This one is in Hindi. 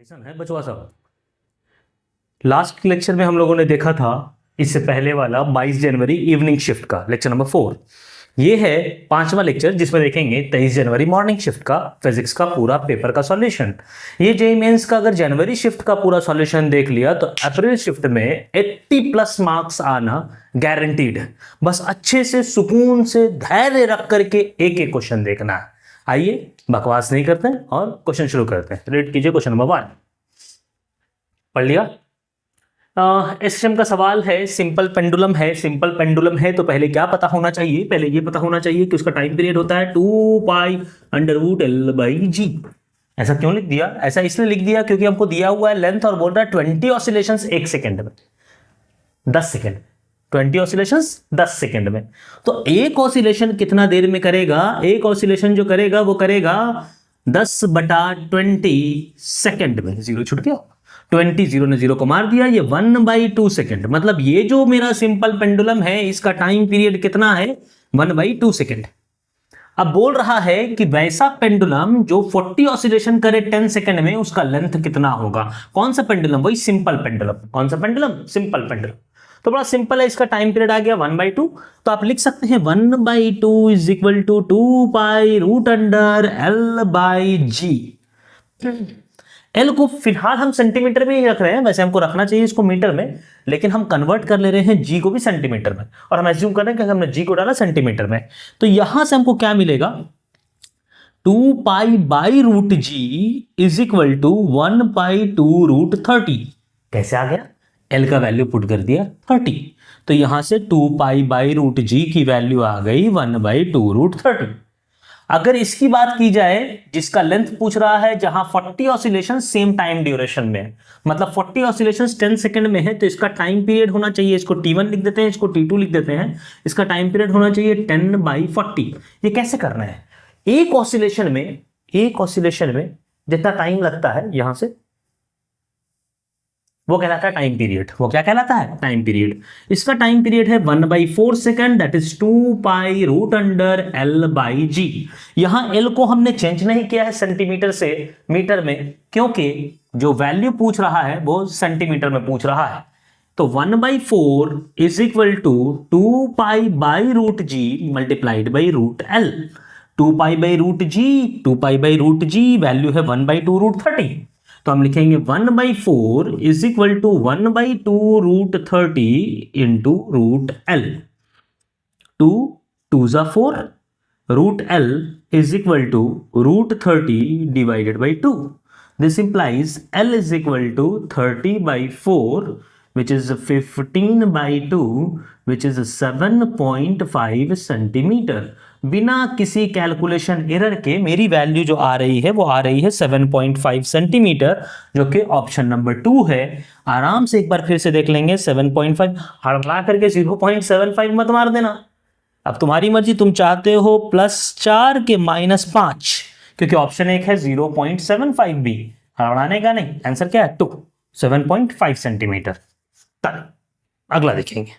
कैसा है बचवा साहब। लास्ट लेक्चर में हम लोगों ने देखा था, इससे पहले वाला 22 जनवरी इवनिंग शिफ्ट का लेक्चर नंबर 4। ये है 5वां लेक्चर जिसमें देखेंगे 23 जनवरी मॉर्निंग शिफ्ट का फिजिक्स का पूरा पेपर का सॉल्यूशन। ये जेईई मेंस का अगर जनवरी शिफ्ट का पूरा सॉल्यूशन देख लिया तो अप्रैल शिफ्ट में 80+ मार्क्स आना गारंटीड है। बस अच्छे से सुकून से धैर्य रख करके एक एक क्वेश्चन देखना है। आइए बकवास नहीं करते हैं और क्वेश्चन शुरू करते हैं। रीड कीजिए क्वेश्चन नंबर 1। पढ़ लिया? इस सेशन का सवाल है सिंपल पेंडुलम है। सिंपल पेंडुलम है तो पहले क्या पता होना चाहिए? पहले ये पता होना चाहिए कि उसका टाइम पीरियड होता है 2π√L/g। ऐसा क्यों लिख दिया? ऐसा इसलिए लिख दिया क्योंकि हमको दिया हुआ है लेंथ और बोल रहा है 20 ऑसिलेशंस 1 सेकेंड में, 10 सेकेंड, 20 ऑसिलेशंस 10 सेकेंड में। तो एक ऑसिलेशन कितना देर में करेगा? एक ऑसिलेशन जो करेगा वो करेगा 10/20 सेकेंड में। जीरो छूट गया, 20 जीरो ने जीरो को मार दिया, ये 1/2 सेकेंड। मतलब ये जो मेरा सिंपल पेंडुलम है इसका टाइम पीरियड कितना है? 1/2 सेकेंड। अब बोल रहा है कि वैसा पेंडुलम जो 40 ऑसिलेशन करे 10 सेकेंड में उसका लेंथ कितना होगा। कौन सा पेंडुलम? वही सिंपल पेंडुलम। कौन सा पेंडुलम? Simple pendulum. तो बड़ा सिंपल है, इसका टाइम पीरियड आ गया 1/2। तो आप लिख सकते हैं 1/2 = 2π√L/g। एल को फिलहाल हम सेंटीमीटर में ही रख रहे हैं, वैसे हमको रखना चाहिए इसको मीटर में, लेकिन हम कन्वर्ट कर ले रहे हैं जी को भी सेंटीमीटर में, और हम एज्यूम कर रहे हैं कि हमने जी को डाला सेंटीमीटर में। तो यहां से हमको क्या मिलेगा? 2π/√g = 1/2√30। कैसे आ गया? एल का वैल्यू पुट कर दिया 30, तो यहां से 2π/√g की वैल्यू आ गई 1/2√30। अगर इसकी बात की जाए जिसका लेंथ पूछ रहा है, जहां 40 ऑसिलेशन सेम टाइम ड्यूरेशन में है, मतलब 40 ऑसिलेशन 10 सेकंड में है, तो इसका टाइम पीरियड होना चाहिए, इसको T1 लिख देते हैं, इसको T2 लिख देते हैं, इसका टाइम पीरियड होना चाहिए 10/40। ये कैसे करना है? एक ऑसिलेशन में जितना टाइम लगता है यहां से, वो कहलाता है टाइम पीरियड। वो क्या कहलाता है? Time period. इसका टाइम पीरियड है 1/4 सेकेंड, दैट इज 2π√L/g। यहां L को हमने चेंज नहीं किया है सेंटीमीटर से मीटर में, क्योंकि जो वैल्यू पूछ रहा है वो सेंटीमीटर में पूछ रहा है। तो 1/4 = 2π/√g multiplied by √L। 2π/√g value है 1/2√30। तो हम लिखेंगे 1/4 = 1/2√30 into √L। 2 2s are 4, √L is equal to √30 divided by 2. This implies L is equal to 30/4, which is 15/2, which is 7.5 centimetre. बिना किसी कैलकुलेशन एरर के मेरी वैल्यू जो आ रही है वो आ रही है 7.5 सेंटीमीटर, जो कि ऑप्शन नंबर 2 है। आराम से एक बार फिर से देख लेंगे। 7.5 हड़बड़ा करके 0.75 मत मार देना। अब तुम्हारी मर्जी, तुम चाहते हो +4 के -5, क्योंकि ऑप्शन 1 है 0.75 भी। हड़बड़ाने का नहीं, आंसर क्या है? 2 7.5 सेंटीमीटर। अगला देखेंगे।